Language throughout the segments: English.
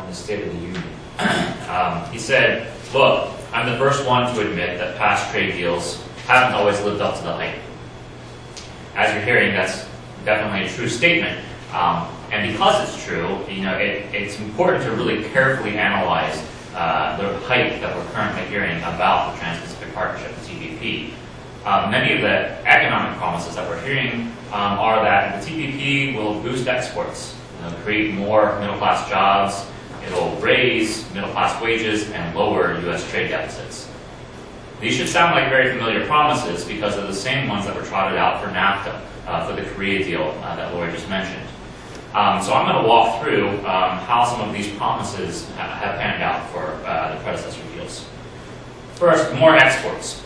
in the State of the Union. He said, look, I'm the first one to admit that past trade deals haven't always lived up to the hype. As you're hearing, that's definitely a true statement. And because it's true, it's important to really carefully analyze the hype that we're currently hearing about the Trans-Pacific Partnership, the TPP. Many of the economic promises that we're hearing are that the TPP will boost exports, create more middle-class jobs, it'll raise middle-class wages, and lower U.S. trade deficits. These should sound like very familiar promises because they're the same ones that were trotted out for NAFTA, for the Korea deal that Lori just mentioned. So I'm going to walk through how some of these promises have panned out for the predecessor deals. First, more exports.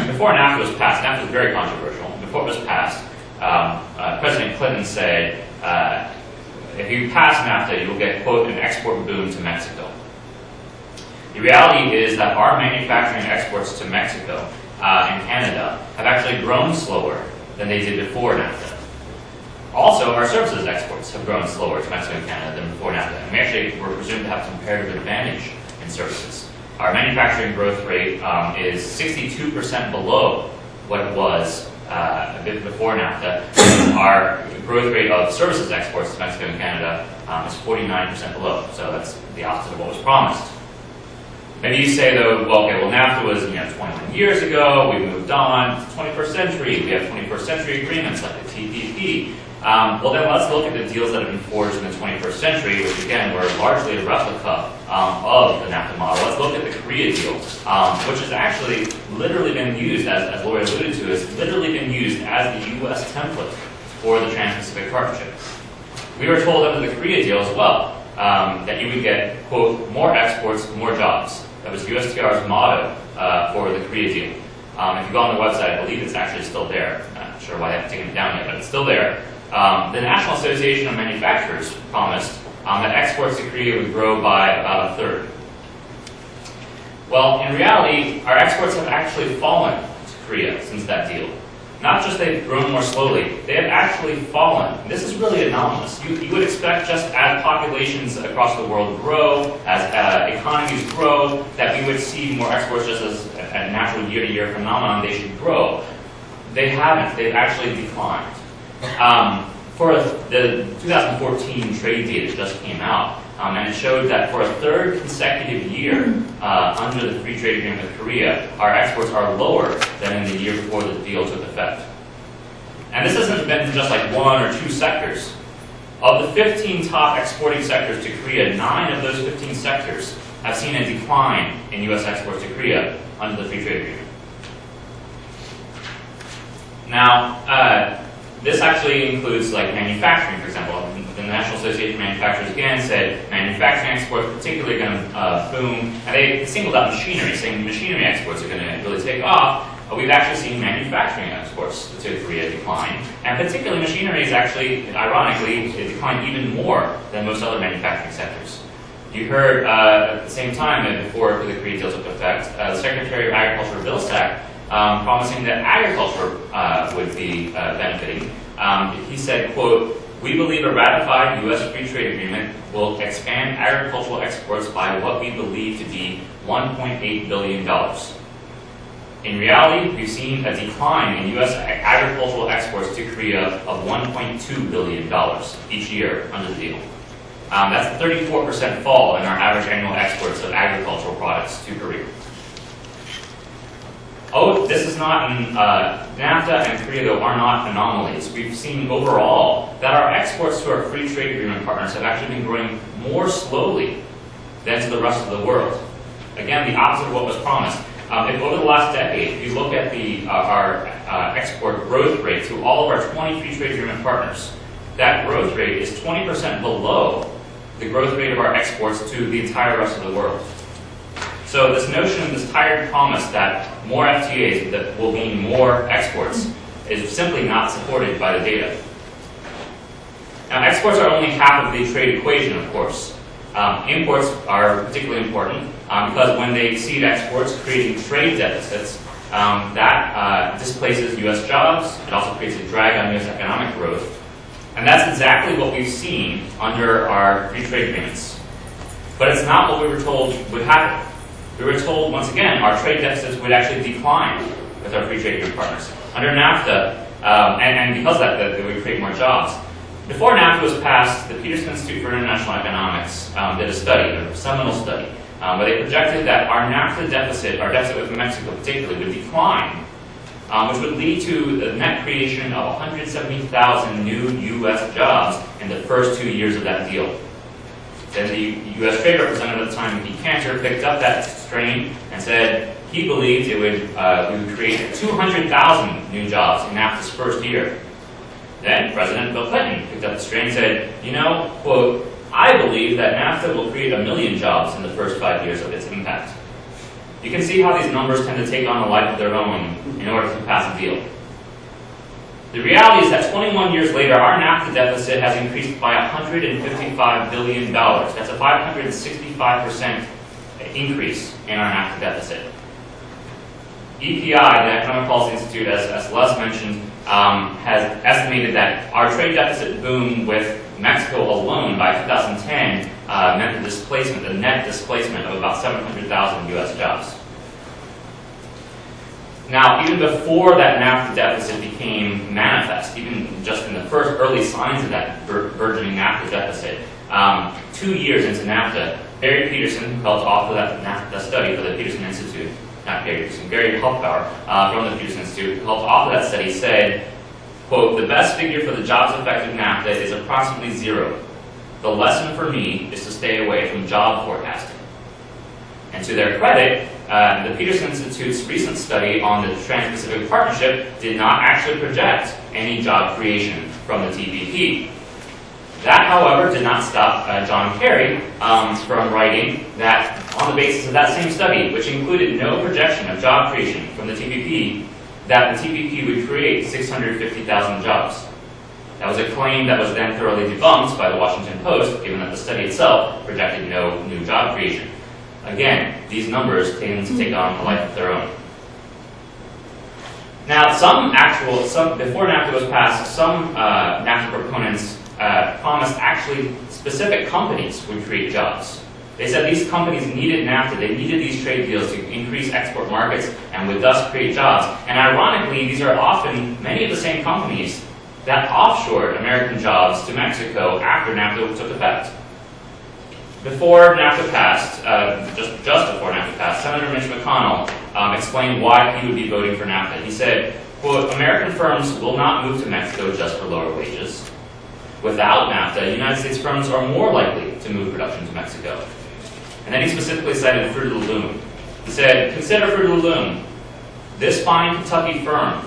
Before NAFTA was passed, NAFTA was very controversial. Before it was passed, President Clinton said, if you pass NAFTA, you'll get, quote, an export boom to Mexico. The reality is that our manufacturing exports to Mexico and Canada have actually grown slower than they did before NAFTA. Also, our services exports have grown slower to Mexico and Canada than before NAFTA. And we actually were presumed to have comparative advantage in services. Our manufacturing growth rate is 62% below what it was a bit before NAFTA. Our growth rate of services exports to Mexico and Canada is 49% below. So that's the opposite of what was promised. Maybe you say, though, well, okay, NAFTA was 21 years ago. We moved on to the 21st century. We have 21st century agreements like the TPP. Well, then let's look at the deals that have been forged in the 21st century, which again were largely a replica of the NAFTA model. Let's look at the Korea deal, which has actually literally been used, as Lori alluded to, has literally been used as the U.S. template for the Trans-Pacific Partnership. We were told under the Korea deal as well that you would get, quote, more exports, more jobs. That was USTR's motto for the Korea deal. If you go on the website, I believe it's actually still there. I'm not sure why they haven't taken it down yet, but it's still there. The National Association of Manufacturers promised that exports to Korea would grow by about a third. Well, in reality, our exports have actually fallen to Korea since that deal. Not just they've grown more slowly, they have actually fallen. This is really anomalous. You would expect just as populations across the world grow, as economies grow, that we would see more exports just as a natural year-to-year phenomenon. They should grow. They haven't. They've actually declined. For the 2014 trade data that just came out, and it showed that for a third consecutive year under the free trade agreement with Korea, our exports are lower than in the year before the deal took effect. And this hasn't been just like one or two sectors. Of the 15 top exporting sectors to Korea, 9 of those 15 sectors have seen a decline in U.S. exports to Korea under the free trade agreement. Now, this actually includes like manufacturing, for example. The National Association of Manufacturers again said manufacturing exports particularly going to boom, and they singled out machinery, saying machinery exports are going to really take off. We've actually seen manufacturing exports to Korea decline, and particularly machinery is actually, ironically, it declined even more than most other manufacturing sectors. You heard at the same time before the Korea deal took effect, the Secretary of Agriculture, Bill Sack, promising that agriculture would be benefiting. He said, quote, "We believe a ratified U.S. free trade agreement will expand agricultural exports by what we believe to be $1.8 billion. In reality, we've seen a decline in U.S. agricultural exports to Korea of $1.2 billion each year under the deal. That's a 34% fall in our average annual exports of agricultural products to Korea. Oh, this is not, NAFTA and Korea, though, are not anomalies. We've seen overall that our exports to our free trade agreement partners have actually been growing more slowly than to the rest of the world. Again, the opposite of what was promised. If over the last decade, if you look at our export growth rate to all of our 20 free trade agreement partners, that growth rate is 20% below the growth rate of our exports to the entire rest of the world. So this notion, this tired promise that more FTAs that will mean more exports is simply not supported by the data. Now, exports are only half of the trade equation, of course. Imports are particularly important because when they exceed exports, creating trade deficits, that displaces U.S. jobs. It also creates a drag on U.S. economic growth. And that's exactly what we've seen under our free trade agreements. But it's not what we were told would happen. We were told, once again, our trade deficits would actually decline with our free trade agreement partners. Under NAFTA, and because of that, we would create more jobs. Before NAFTA was passed, the Peterson Institute for International Economics did a study, a seminal study, where they projected that our NAFTA deficit, our deficit with Mexico particularly, would decline, which would lead to the net creation of 170,000 new U.S. jobs in the first 2 years of that deal. Then the U.S. Trade Representative at the time, Beachy, picked up that strain and said he believed we would create 200,000 new jobs in NAFTA's first year. Then President Bill Clinton picked up the strain and said, you know, quote, I believe that NAFTA will create 1 million jobs in the first 5 years of its impact. You can see how these numbers tend to take on a life of their own in order to pass a deal. The reality is that 21 years later, our NAFTA deficit has increased by $155 billion. That's a 565% increase in our NAFTA deficit. EPI, the Economic Policy Institute, as Les mentioned, has estimated that our trade deficit boom with Mexico alone by 2010 meant the net displacement of about 700,000 U.S. jobs. Now, even before that NAFTA deficit became manifest, even just in the first early signs of that burgeoning NAFTA deficit, 2 years into NAFTA, Barry Peterson, who helped author that study for the Peterson Institute, not Barry Peterson, Gary Hoffbauer from the Peterson Institute, who helped author that study, said, quote, the best figure for the jobs effect of NAFTA is approximately 0. The lesson for me is to stay away from job forecasting. And to their credit, the Peterson Institute's recent study on the Trans-Pacific Partnership did not actually project any job creation from the TPP. That, however, did not stop John Kerry from writing that on the basis of that same study, which included no projection of job creation from the TPP, that the TPP would create 650,000 jobs. That was a claim that was then thoroughly debunked by the Washington Post, given that the study itself projected no new job creation. Again, these numbers tend to take on a life of their own. Now, before NAFTA was passed, some NAFTA proponents promised actually specific companies would create jobs. They said these companies needed NAFTA, they needed these trade deals to increase export markets and would thus create jobs. And ironically, these are often many of the same companies that offshored American jobs to Mexico after NAFTA took effect. Before NAFTA passed, just before NAFTA passed, Senator Mitch McConnell explained why he would be voting for NAFTA. He said, quote, American firms will not move to Mexico just for lower wages. Without NAFTA, United States firms are more likely to move production to Mexico. And then he specifically cited Fruit of the Loom. He said, consider Fruit of the Loom. This fine Kentucky firm,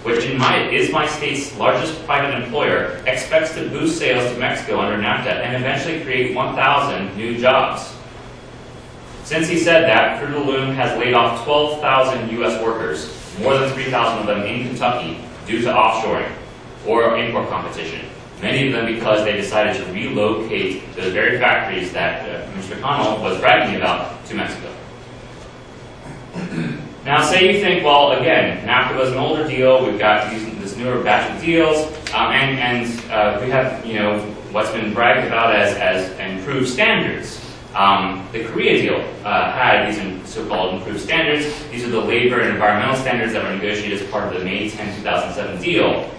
which is my state's largest private employer, expects to boost sales to Mexico under NAFTA and eventually create 1,000 new jobs. Since he said that, Fruit of the Loom has laid off 12,000 U.S. workers, more than 3,000 of them in Kentucky, due to offshoring or import competition. Many of them because they decided to relocate those very factories that Mr. McConnell was bragging about to Mexico. Now, say you think, well, again, NAFTA was an older deal. We've got this newer batch of deals, and we have, what's been bragged about as improved standards. The Korea deal had these so-called improved standards. These are the labor and environmental standards that were negotiated as part of the May 10, 2007 deal.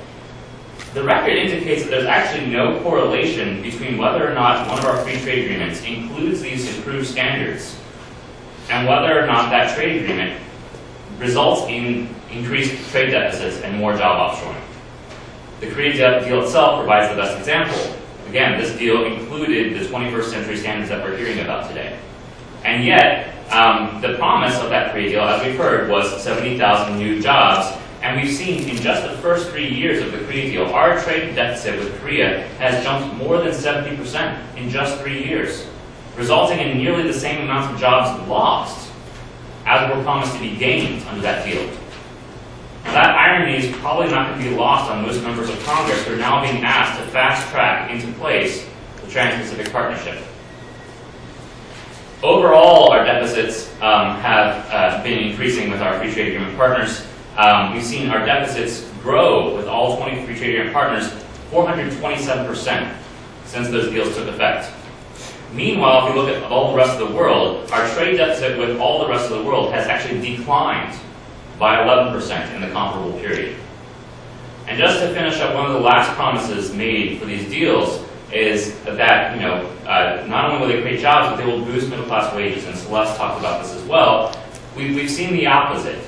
The record indicates that there's actually no correlation between whether or not one of our free trade agreements includes these improved standards and whether or not that trade agreement results in increased trade deficits and more job offshoring. The Korea deal itself provides the best example. Again, this deal included the 21st century standards that we're hearing about today. And yet, the promise of that Korea deal, as we've heard, was 70,000 new jobs. And we've seen in just the first 3 years of the Korea deal, our trade deficit with Korea has jumped more than 70% in just 3 years, resulting in nearly the same amount of jobs lost as were promised to be gained under that deal. Now, that irony is probably not going to be lost on most members of Congress who are now being asked to fast-track into place the Trans-Pacific Partnership. Overall, our deficits have been increasing with our free trade agreement partners. We've seen our deficits grow with all 20 free trade agreement partners 427% since those deals took effect. Meanwhile, if you look at all the rest of the world, our trade deficit with all the rest of the world has actually declined by 11% in the comparable period. And just to finish up, one of the last promises made for these deals is that, not only will they create jobs, but they will boost middle-class wages. And Celeste talked about this as well. We've seen the opposite.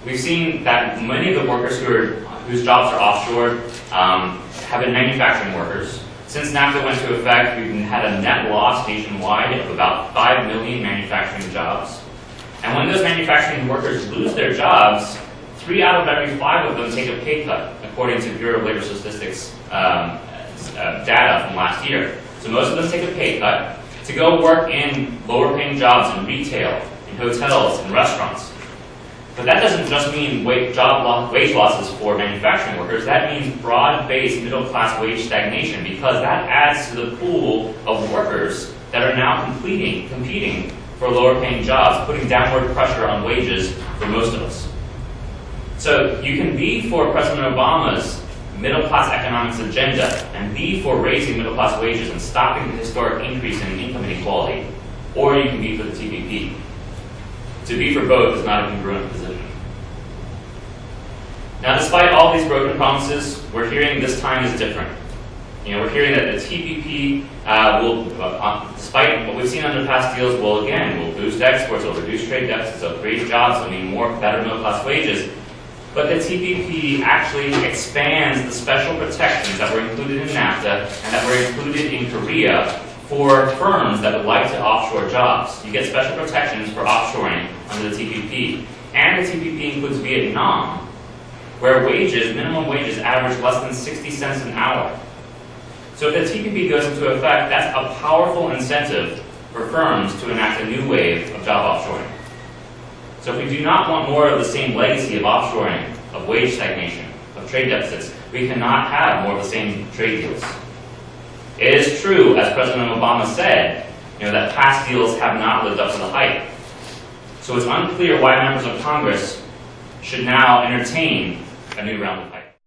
We've seen that many of the workers whose jobs are offshored have been manufacturing workers. Since NAFTA went into effect, we've had a net loss nationwide of about 5 million manufacturing jobs. And when those manufacturing workers lose their jobs, 3 out of every 5 of them take a pay cut, according to Bureau of Labor Statistics data from last year. So most of them take a pay cut to go work in lower-paying jobs in retail, in hotels, in restaurants. But that doesn't just mean wage losses for manufacturing workers. That means broad-based middle-class wage stagnation, because that adds to the pool of workers that are now competing for lower-paying jobs, putting downward pressure on wages for most of us. So you can be for President Obama's middle-class economics agenda and be for raising middle-class wages and stopping the historic increase in income inequality, or you can be for the TPP. To be for both is not a congruent position. Now, despite all these broken promises, we're hearing this time is different. We're hearing that the TPP despite what we've seen under past deals, will boost exports, will reduce trade deficits, will create jobs, will mean better middle-class wages. But the TPP actually expands the special protections that were included in NAFTA and that were included in Korea for firms that would like to offshore jobs. You get special protections for offshoring under the TPP. And the TPP includes Vietnam, where minimum wages average less than 60 cents an hour. So if the TPP goes into effect, that's a powerful incentive for firms to enact a new wave of job offshoring. So if we do not want more of the same legacy of offshoring, of wage stagnation, of trade deficits, we cannot have more of the same trade deals. It is true, as President Obama said, that past deals have not lived up to the hype. So it's unclear why members of Congress should now entertain a new round of hype.